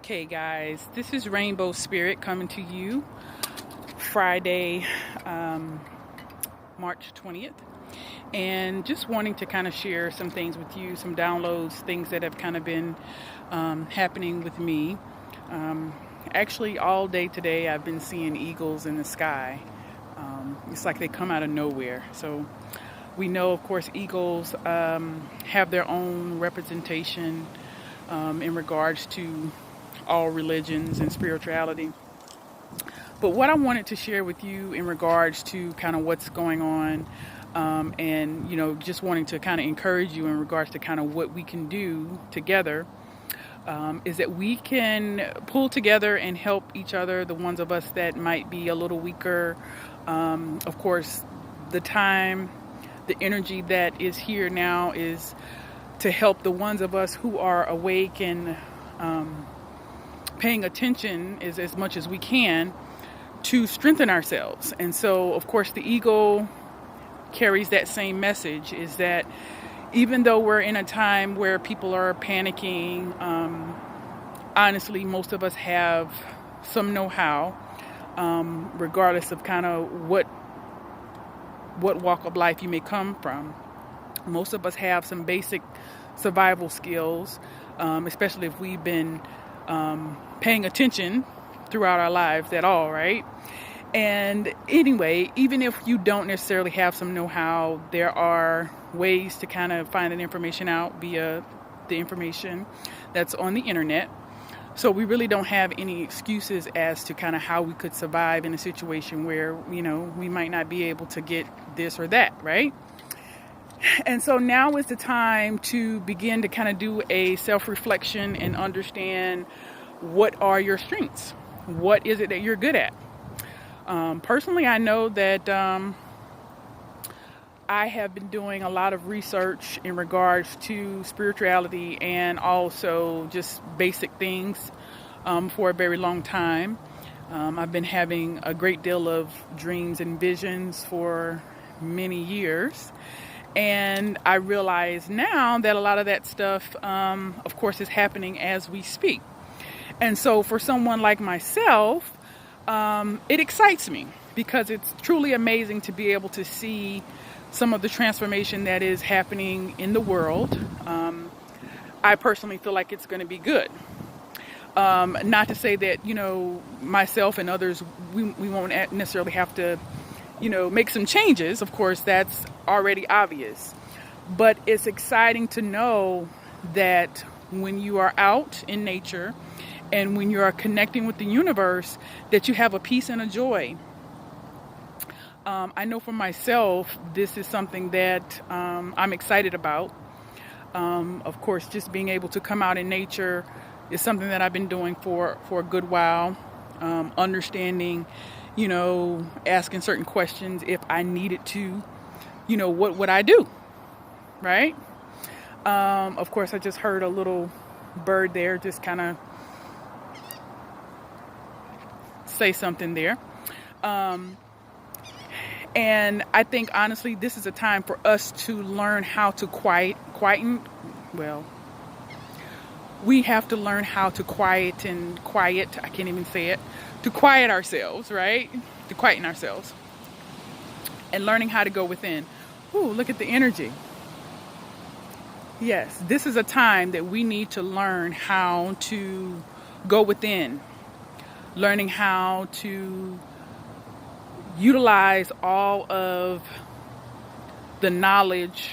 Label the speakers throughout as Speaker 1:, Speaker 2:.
Speaker 1: Okay, guys, this is Rainbow Spirit coming to you Friday, March 20th, and just wanting to kind of share some things with you, some downloads, things that have kind of been happening with me. Actually, all day today, I've been seeing eagles in the sky. It's like they come out of nowhere. So we know, of course, eagles have their own representation in regards to all religions and spirituality. But what I wanted to share with you in regards to kind of what's going on, and just wanting to kind of encourage you in regards to kind of what we can do together, is that we can pull together and help each other, the ones of us that might be a little weaker. Of course, the time, the energy that is here now is to help the ones of us who are awake and paying attention as much as we can to strengthen ourselves. And so, of course, the eagle carries that same message, is that even though we're in a time where people are panicking, honestly, most of us have some know-how, regardless of kind of what walk of life you may come from. Most of us have some basic survival skills, especially if we've been paying attention throughout our lives at all, right? And anyway, even if you don't necessarily have some know-how, there are ways to kind of find that information out via the information that's on the internet. So we really don't have any excuses as to kind of how we could survive in a situation where, we might not be able to get this or that, right? And so now is the time to begin to kind of do a self-reflection and understand, what are your strengths? What is it that you're good at? Personally, I know that I have been doing a lot of research in regards to spirituality and also just basic things for a very long time. I've been having a great deal of dreams and visions for many years. And I realize now that a lot of that stuff, of course, is happening as we speak. And so for someone like myself, it excites me because it's truly amazing to be able to see some of the transformation that is happening in the world. I personally feel like it's going to be good. Not to say that, myself and others, we won't necessarily have to, make some changes. Of course, that's already obvious. But it's exciting to know that when you are out in nature and when you are connecting with the universe, that you have a peace and a joy. I know for myself, this is something that I'm excited about. Of course, just being able to come out in nature is something that I've been doing for a good while. Understanding, asking certain questions if I needed to, what would I do, right? Of course, I just heard a little bird there just kind of say something there. And I think, honestly, this is a time for us to learn how to we have to learn how to quiet, I can't even say it, to quiet ourselves, right? To quieten ourselves. And learning how to go within. Ooh, look at the energy. Yes, this is a time that we need to learn how to go within. Learning how to utilize all of the knowledge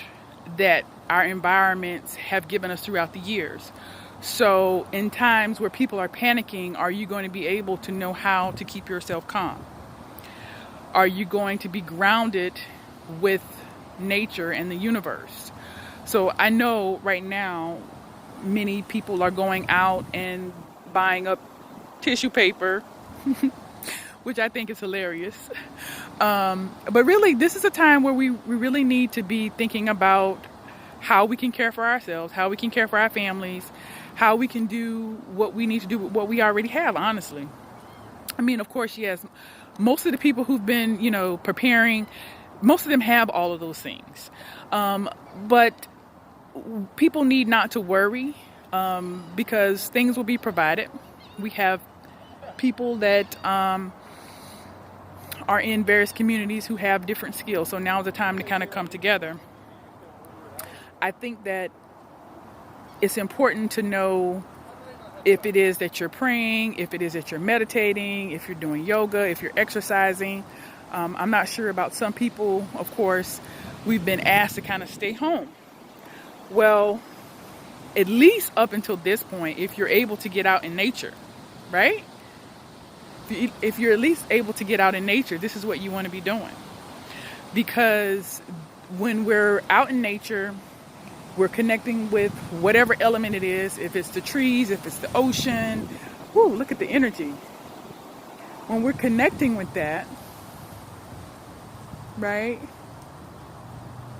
Speaker 1: that our environments have given us throughout the years. So in times where people are panicking, are you going to be able to know how to keep yourself calm? Are you going to be grounded with nature and the universe? So I know right now many people are going out and buying up tissue paper, which I think is hilarious. But really, this is a time where we really need to be thinking about how we can care for ourselves, how we can care for our families, how we can do what we need to do with what we already have, honestly. I mean, of course, yes, most of the people who've been, preparing, most of them have all of those things. But people need not to worry because things will be provided. We have people that are in various communities who have different skills. So now is the time to kind of come together. I think that it's important to know if it is that you're praying, if it is that you're meditating, if you're doing yoga, if you're exercising. I'm not sure about some people, of course, we've been asked to kind of stay home. Well, at least up until this point, if you're able to get out in nature, right? If you're at least able to get out in nature, this is what you want to be doing. Because when we're out in nature, we're connecting with whatever element it is. If it's the trees, if it's the ocean. Whoo, look at the energy. When we're connecting with that, right,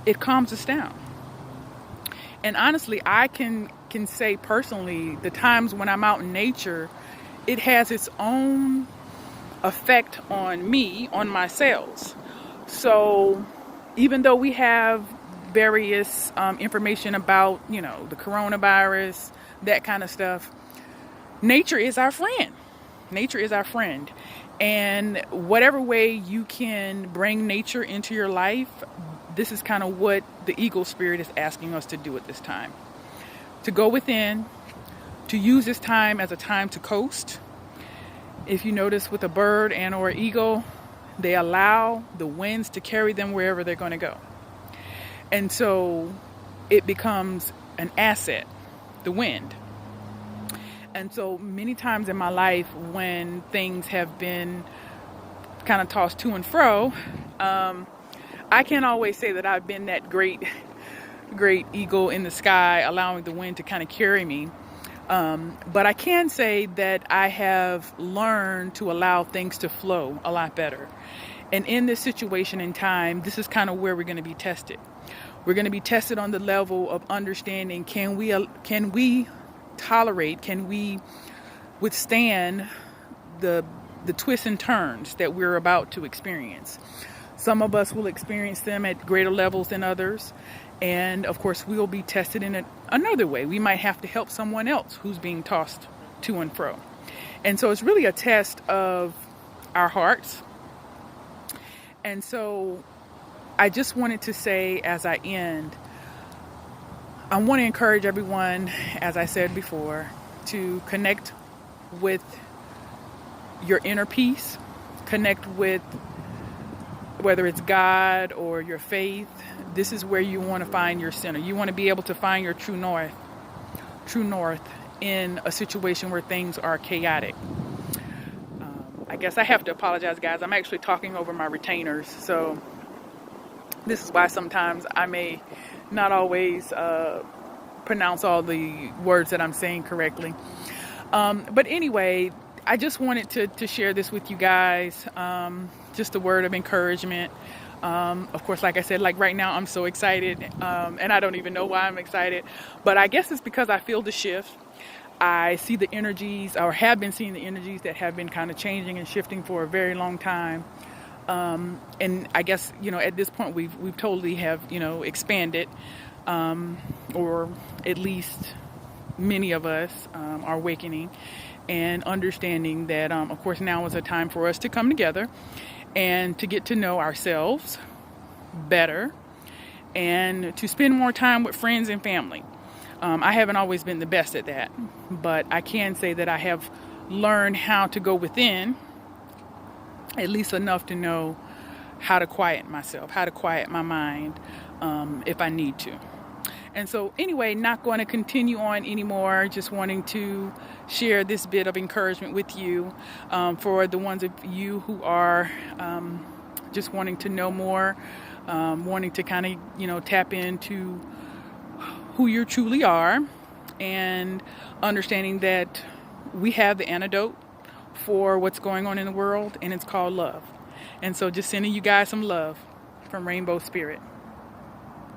Speaker 1: it calms us down. And honestly, I can say personally, the times when I'm out in nature, it has its own effect on me, on my cells. So even though we have various information about, the coronavirus, that kind of stuff, nature is our friend. Nature is our friend. And whatever way you can bring nature into your life, this is kind of what the Eagle Spirit is asking us to do at this time. To go within, to use this time as a time to coast. If you notice with a bird and or eagle, they allow the winds to carry them wherever they're going to go. And so it becomes an asset, the wind. And so many times in my life when things have been kind of tossed to and fro, I can't always say that I've been that great eagle in the sky, allowing the wind to kind of carry me. But I can say that I have learned to allow things to flow a lot better. And in this situation in time, this is kind of where we're going to be tested. We're going to be tested on the level of understanding, can we tolerate, can we withstand the twists and turns that we're about to experience. Some of us will experience them at greater levels than others. And of course, we'll be tested in another way. We might have to help someone else who's being tossed to and fro. And so it's really a test of our hearts. And so I just wanted to say as I end, I want to encourage everyone, as I said before, to connect with your inner peace, connect with whether it's God or your faith. This is where you want to find your center. You want to be able to find your true north in a situation where things are chaotic. I guess I have to apologize, guys. I'm actually talking over my retainers, so this is why sometimes I may not always pronounce all the words that I'm saying correctly. But anyway, I just wanted to share this with you guys. Just a word of encouragement. Of course, like I said, like right now, I'm so excited. And I don't even know why I'm excited. But I guess it's because I feel the shift. I see the energies, or have been seeing the energies that have been kind of changing and shifting for a very long time. And I guess, at this point, we've totally have, expanded. Or at least many of us are awakening and understanding that, of course, now is a time for us to come together and to get to know ourselves better and to spend more time with friends and family. I haven't always been the best at that, but I can say that I have learned how to go within, at least enough to know how to quiet myself, how to quiet my mind if I need to. And so anyway, not going to continue on anymore, just wanting to share this bit of encouragement with you for the ones of you who are just wanting to know more, wanting to kind of, tap into who you truly are and understanding that we have the antidote for what's going on in the world, and it's called love. And so just sending you guys some love from Rainbow Spirit.